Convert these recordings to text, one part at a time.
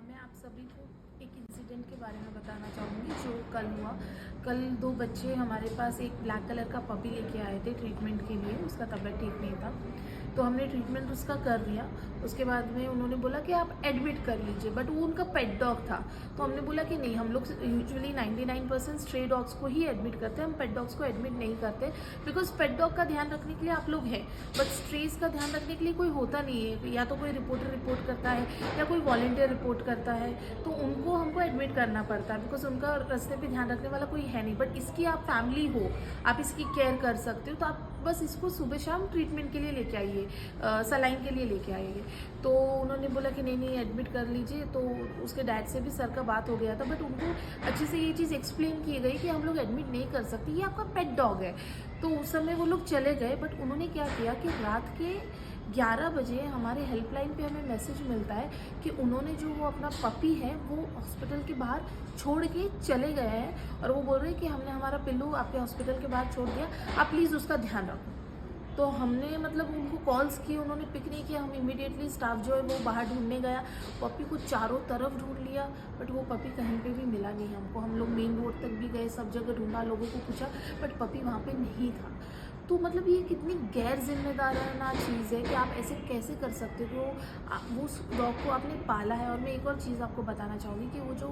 मैं आप सभी को एक इंसिडेंट के बारे में बताना चाहूँगी जो कल हुआ। कल 2 बच्चे हमारे पास एक ब्लैक कलर का पपी लेके आए थे ट्रीटमेंट के लिए। उसका तबीयत ठीक नहीं था तो हमने ट्रीटमेंट उसका कर दिया। उसके बाद में उन्होंने बोला कि आप एडमिट कर लीजिए, बट वो उनका पेट डॉग था। तो हमने बोला कि नहीं, हम लोग यूजुअली 99% स्ट्रे डॉग्स को ही एडमिट करते हैं, हम पेट डॉग्स को एडमिट नहीं करते। बिकॉज पेट डॉग का ध्यान रखने के लिए आप लोग हैं, बट स्ट्रेस का ध्यान रखने के लिए कोई होता नहीं है। या तो कोई रिपोर्टर रिपोर्ट करता है या कोई वॉलंटियर रिपोर्ट करता है, तो उनको हमको एडमिट करना पड़ता है बिकॉज उनका रास्ते पे ध्यान रखने वाला कोई है नहीं। बट इसकी आप फैमिली हो, आप इसकी केयर कर सकते हो, तो आप बस इसको सुबह शाम ट्रीटमेंट के लिए लेके आइए, सलाइन के लिए लेके आइए। तो उन्होंने बोला कि नहीं एडमिट कर लीजिए। तो उसके डैड से भी सर का बात हो गया था, बट उनको अच्छे से ये चीज़ एक्सप्लेन की गई कि हम लोग एडमिट नहीं कर सकते, ये आपका पेट डॉग है। तो उस समय वो लोग चले गए, बट उन्होंने क्या किया कि रात के 11 बजे हमारे हेल्पलाइन पे हमें मैसेज मिलता है कि उन्होंने जो वो अपना पपी है वो हॉस्पिटल के बाहर छोड़ के चले गए हैं, और वो बोल रहे हैं कि हमने हमारा पिल्लू आपके हॉस्पिटल के बाहर छोड़ दिया, आप प्लीज़ उसका ध्यान रखो। तो हमने उनको कॉल्स किए, उन्होंने पिक नहीं किया। हम इमीडिएटली स्टाफ जो है वो बाहर ढूंढने गया, पपी को चारों तरफ ढूंढ लिया, बट वो पपी कहीं पे भी मिला नहीं हमको। हम लोग मेन रोड तक भी गए, सब जगह ढूंढा, लोगों को पूछा, बट पपी वहाँ पे नहीं था। तो ये कितनी गैर जिम्मेदाराना चीज़ है कि आप ऐसे कैसे कर सकते हो। वो उस डॉग को आपने पाला है। और मैं एक और चीज़ आपको बताना चाहूँगी कि वो जो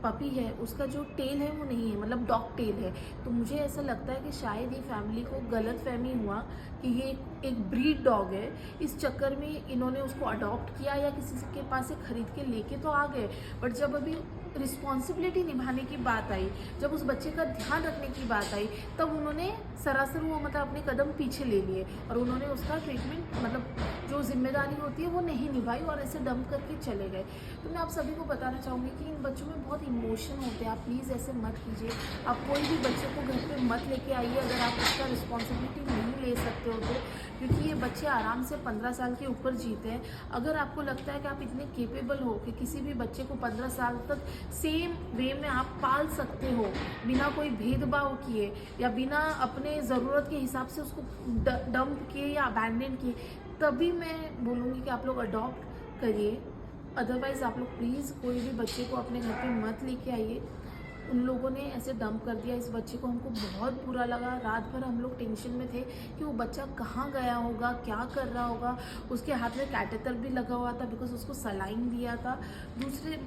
पपी है उसका जो टेल है वो नहीं है, डॉग टेल है। तो मुझे ऐसा लगता है कि शायद ये फैमिली को गलत फहमी हुआ कि ये एक ब्रीड डॉग है, इस चक्कर में इन्होंने उसको अडॉप्ट किया या किसी के पास से खरीद के लेके तो आ गए, बट जब अभी रिस्पॉन्सिबिलिटी निभाने की बात आई, जब उस बच्चे का ध्यान रखने की बात आई, तब उन्होंने सरासर वो अपने कदम पीछे ले लिए और उन्होंने उसका ट्रीटमेंट जो जिम्मेदारी होती है वो नहीं निभाई और ऐसे डंप करके चले गए। तो मैं आप सभी को बताना चाहूँगी कि इन बच्चों में बहुत इमोशन होते हैं, आप प्लीज़ ऐसे मत कीजिए। आप कोई भी बच्चे को घर पे मत लेके आइए अगर आप उसका रिस्पॉन्सिबिलिटी नहीं ले सकते हो तो, क्योंकि ये बच्चे आराम से 15 साल के ऊपर जीते हैं। अगर आपको लगता है कि आप इतने केपेबल हो कि किसी भी बच्चे को 15 साल तक सेम वे में आप पाल सकते हो, बिना कोई भेदभाव किए या बिना अपने ज़रूरत के हिसाब से उसको डंप किए या अबैंडन किए, तभी मैं बोलूँगी कि आप लोग अडॉप्ट करिए। अदरवाइज़ आप लोग प्लीज़ कोई भी बच्चे को अपने घर पे मत लेके आइए। उन लोगों ने ऐसे डंप कर दिया इस बच्चे को, हमको बहुत बुरा लगा। रात भर हम लोग टेंशन में थे कि वो बच्चा कहाँ गया होगा, क्या कर रहा होगा। उसके हाथ में कैटेटर भी लगा हुआ था बिकॉज उसको सलाइन दिया था। दूसरे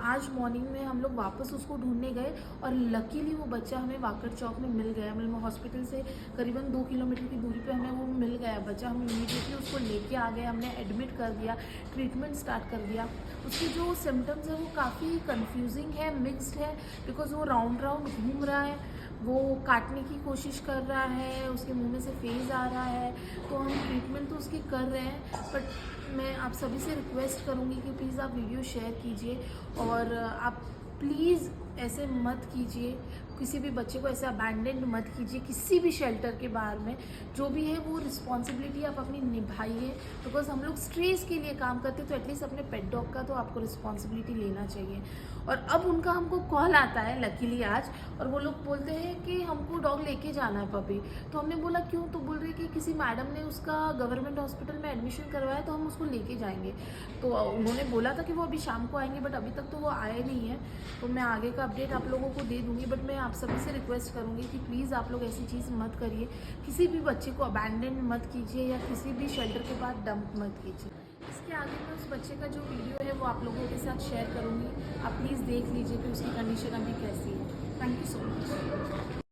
आज मॉर्निंग में हम लोग वापस उसको ढूंढने गए और लकीली वो बच्चा हमें वाकर चौक में मिल गया। हॉस्पिटल से करीबन 2 किलोमीटर की दूरी पे हमें वो मिल गया बच्चा। हम इमीडिएटली उसको लेके आ गए, हमने एडमिट कर दिया, ट्रीटमेंट स्टार्ट कर दिया। उसके जो सिम्टम्स है वो काफ़ी कन्फ्यूजिंग है, मिक्सड है, बिकॉज वो राउंड घूम रहा है, वो काटने की कोशिश कर रहा है, उसके मुंह में से फेज आ रहा है। तो हम ट्रीटमेंट तो उसकी कर रहे हैं, बट मैं आप सभी से रिक्वेस्ट करूँगी कि प्लीज़ आप वीडियो शेयर कीजिए और आप प्लीज़ ऐसे मत कीजिए, किसी भी बच्चे को ऐसे अबैंडन मत कीजिए किसी भी शेल्टर के बाहर में। जो भी है वो रिस्पॉन्सिबिलिटी आप अपनी निभाइए, बिकॉज हम लोग स्ट्रेस के लिए काम करते हैं, तो एटलीस्ट अपने पेट डॉग का तो आपको रिस्पॉन्सिबिलिटी लेना चाहिए। और अब उनका हमको कॉल आता है लकीली आज, और वो लोग बोलते हैं कि हमको डॉग लेके जाना है पपी। तो हमने बोला क्यों, तो बोल रहे कि किसी मैडम ने उसका गवर्नमेंट हॉस्पिटल में एडमिशन करवाया तो हम उसको लेके जाएंगे। तो उन्होंने बोला था कि वो अभी शाम को आएंगे, बट अभी तक तो वो आए नहीं है। तो मैं आगे का अपडेट आप लोगों को दे दूंगी, बट मैं आप सभी से रिक्वेस्ट करूंगी कि प्लीज़ आप लोग ऐसी चीज़ मत करिए, किसी भी बच्चे को अबैंडन मत कीजिए या किसी भी शेल्टर के बाद डंप मत कीजिए। इसके आगे मैं उस बच्चे का जो वीडियो है वो आप लोगों के साथ शेयर करूंगी, आप प्लीज़ देख लीजिए कि उसकी कंडीशन अभी कैसी है। Thank you so much.